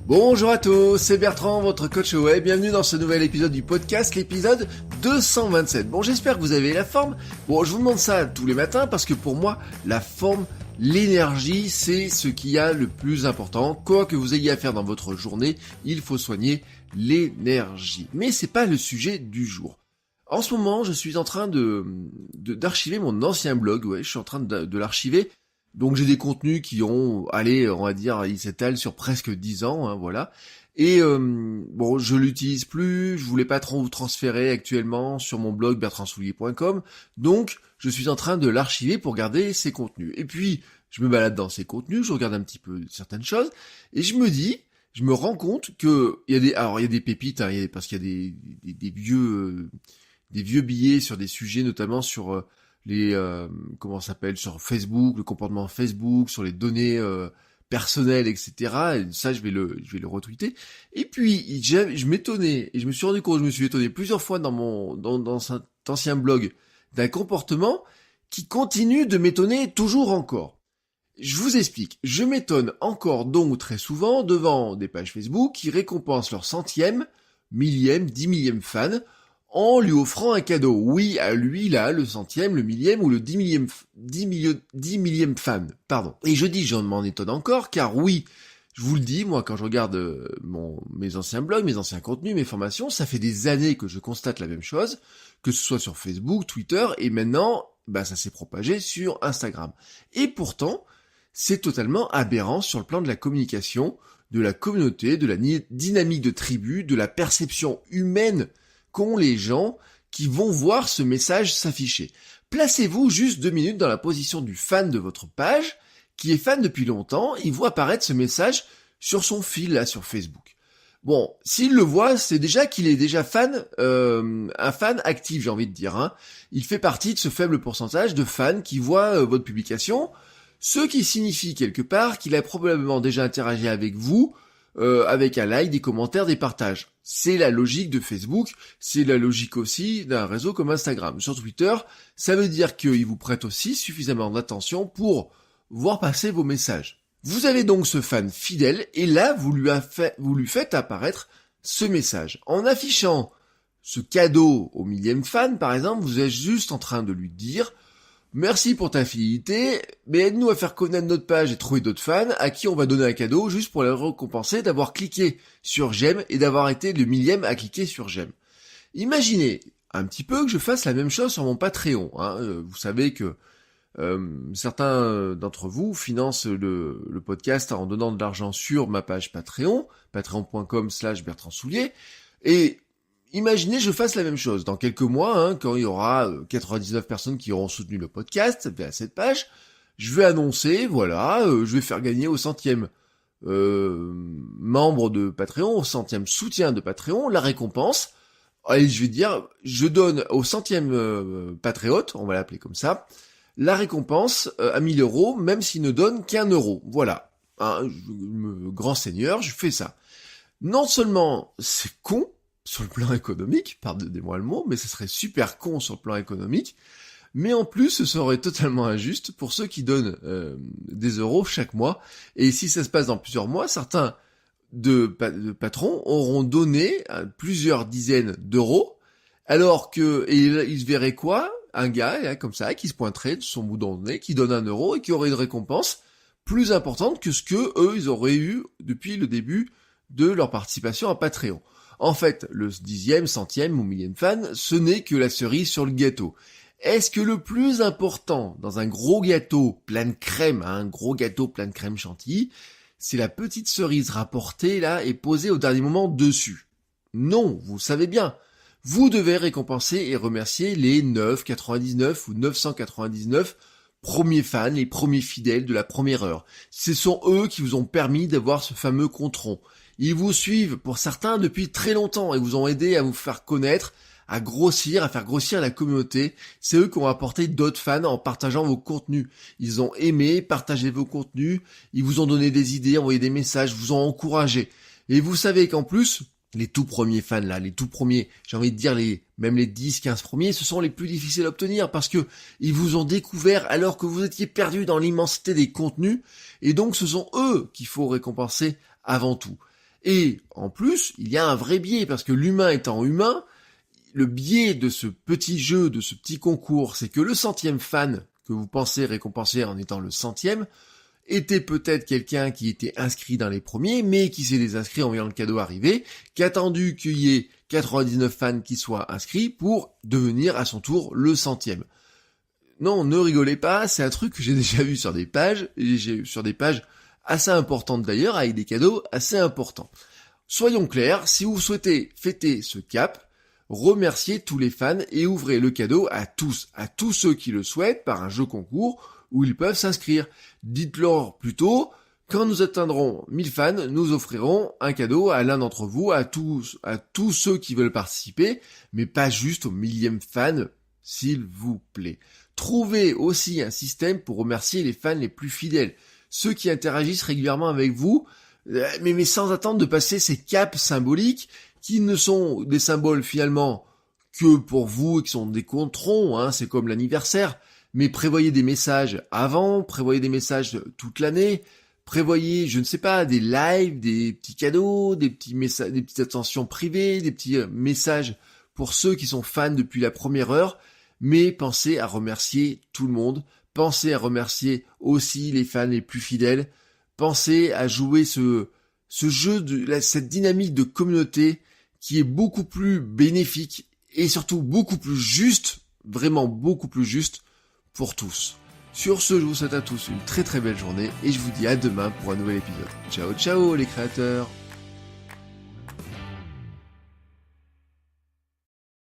Bonjour à tous, c'est Bertrand, votre coach web. Bienvenue dans ce nouvel épisode du podcast, l'épisode 227. Bon, j'espère que vous avez la forme. Bon, je vous demande ça tous les matins parce que pour moi, la forme, l'énergie, c'est ce qu'il y a le plus important. Quoi que vous ayez à faire dans votre journée, il faut soigner l'énergie. Mais c'est pas le sujet du jour. En ce moment, je suis en train d'archiver mon ancien blog. Ouais, je suis en train de l'archiver. Donc j'ai des contenus qui ont, on va dire, ils s'étalent sur presque 10 ans, hein, voilà. Et bon, je l'utilise plus, je voulais pas trop vous transférer actuellement sur mon blog bertrandsoulier.com, donc je suis en train de l'archiver pour garder ces contenus. Et puis, je me balade dans ces contenus, je regarde un petit peu certaines choses, et je me rends compte que il y a des pépites, hein, parce qu'il y a des vieux billets sur des sujets, notamment sur sur Facebook, le comportement Facebook, sur les données personnelles, etc. Et ça, je vais le retweeter. Et puis, je m'étonnais, et je me suis rendu compte, je me suis étonné plusieurs fois dans cet ancien blog, d'un comportement qui continue de m'étonner toujours encore. Je vous explique. Je m'étonne encore donc très souvent devant des pages Facebook qui récompensent leur centième, millième, 10 millième fan, en lui offrant un cadeau. Oui, à lui, là, le centième, le millième ou le 10 millième fan, pardon. Et je m'en étonne encore, car oui, je vous le dis, moi, quand je regarde mes anciens blogs, mes anciens contenus, mes formations, ça fait des années que je constate la même chose, que ce soit sur Facebook, Twitter, et maintenant, ça s'est propagé sur Instagram. Et pourtant, c'est totalement aberrant sur le plan de la communication, de la communauté, de la dynamique de tribu, de la perception humaine qu'ont les gens qui vont voir ce message s'afficher. Placez-vous juste 2 minutes dans la position du fan de votre page, qui est fan depuis longtemps, il voit apparaître ce message sur son fil, là, sur Facebook. Bon, s'il le voit, c'est déjà qu'il est déjà fan, un fan actif, j'ai envie de dire, hein. Il fait partie de ce faible pourcentage de fans qui voient votre publication, ce qui signifie quelque part qu'il a probablement déjà interagi avec vous, avec un like, des commentaires, des partages. C'est la logique de Facebook, c'est la logique aussi d'un réseau comme Instagram. Sur Twitter, ça veut dire qu'il vous prête aussi suffisamment d'attention pour voir passer vos messages. Vous avez donc ce fan fidèle, et là, vous lui faites apparaître ce message. En affichant ce cadeau au millième fan, par exemple, vous êtes juste en train de lui dire « Merci pour ta fidélité, mais aide-nous à faire connaître notre page et trouver d'autres fans à qui on va donner un cadeau juste pour les récompenser d'avoir cliqué sur j'aime et d'avoir été le millième à cliquer sur j'aime. » Imaginez un petit peu que je fasse la même chose sur mon Patreon. Hein. Vous savez que certains d'entre vous financent le podcast en donnant de l'argent sur ma page Patreon, patreon.com/bertrandsoulier, et imaginez je fasse la même chose. Dans quelques mois, quand il y aura 99 personnes qui auront soutenu le podcast via cette page, je vais annoncer, je vais faire gagner au centième membre de Patreon, au centième soutien de Patreon, la récompense. Et je vais dire, je donne au centième patriote, on va l'appeler comme ça, la récompense à 1000 euros, même s'il ne donne qu'1 euro. Voilà. Grand seigneur, je fais ça. Non seulement c'est con, sur le plan économique, pardonnez-moi le mot, mais ce serait super con sur le plan économique, mais en plus ce serait totalement injuste pour ceux qui donnent des euros chaque mois, et si ça se passe dans plusieurs mois, certains de patrons auront donné plusieurs dizaines d'euros, alors que, et ils verraient quoi? Un gars, comme ça, qui se pointerait de son bout de nez, qui donne 1 euro et qui aurait une récompense plus importante que ce que eux, ils auraient eu depuis le début de leur participation à Patreon. En fait, le 10e, centième ou millième fan, ce n'est que la cerise sur le gâteau. Est-ce que le plus important dans un gros gâteau plein de crème, un gros gâteau plein de crème chantilly, c'est la petite cerise rapportée là et posée au dernier moment dessus? Non, vous le savez bien. Vous devez récompenser et remercier les 9,99 ou 999 premiers fans, les premiers fidèles de la première heure. Ce sont eux qui vous ont permis d'avoir ce fameux compte-rond. Ils vous suivent pour certains depuis très longtemps et vous ont aidé à vous faire connaître, à faire grossir la communauté. C'est eux qui ont apporté d'autres fans en partageant vos contenus. Ils ont aimé, partagé vos contenus, ils vous ont donné des idées, envoyé des messages, vous ont encouragé. Et vous savez qu'en plus, les tout premiers fans là, les tout premiers, j'ai envie de dire même les 10, 15 premiers, ce sont les plus difficiles à obtenir parce que ils vous ont découvert alors que vous étiez perdu dans l'immensité des contenus et donc ce sont eux qu'il faut récompenser avant tout. Et en plus, il y a un vrai biais, parce que l'humain étant humain, le biais de ce petit jeu, de ce petit concours, c'est que le 100e fan que vous pensez récompenser en étant le 100e, était peut-être quelqu'un qui était inscrit dans les premiers, mais qui s'est désinscrit en voyant le cadeau arriver, qui a attendu qu'il y ait 99 fans qui soient inscrits pour devenir à son tour le 100e. Non, ne rigolez pas, c'est un truc que j'ai déjà vu sur des pages, sur des pages assez importantes d'ailleurs, avec des cadeaux assez importants. Soyons clairs, si vous souhaitez fêter ce cap, remerciez tous les fans et ouvrez le cadeau à tous ceux qui le souhaitent par un jeu concours où ils peuvent s'inscrire. Dites-leur plutôt, quand nous atteindrons 1000 fans, nous offrirons un cadeau à l'un d'entre vous, à tous ceux qui veulent participer, mais pas juste au 1000e fan, s'il vous plaît. Trouvez aussi un système pour remercier les fans les plus fidèles, ceux qui interagissent régulièrement avec vous, mais sans attendre de passer ces caps symboliques qui ne sont des symboles finalement que pour vous et qui sont des controns, c'est comme l'anniversaire, mais prévoyez des messages avant, prévoyez des messages toute l'année, prévoyez, je ne sais pas, des lives, des petits cadeaux, des petits messages, des petites attentions privées, des petits messages pour ceux qui sont fans depuis la première heure, mais pensez à remercier tout le monde, pensez à remercier aussi les fans les plus fidèles, pensez à jouer ce jeu, cette dynamique de communauté qui est beaucoup plus bénéfique et surtout beaucoup plus juste, vraiment beaucoup plus juste pour tous. Sur ce, je vous souhaite à tous une très très belle journée et je vous dis à demain pour un nouvel épisode. Ciao ciao les créateurs!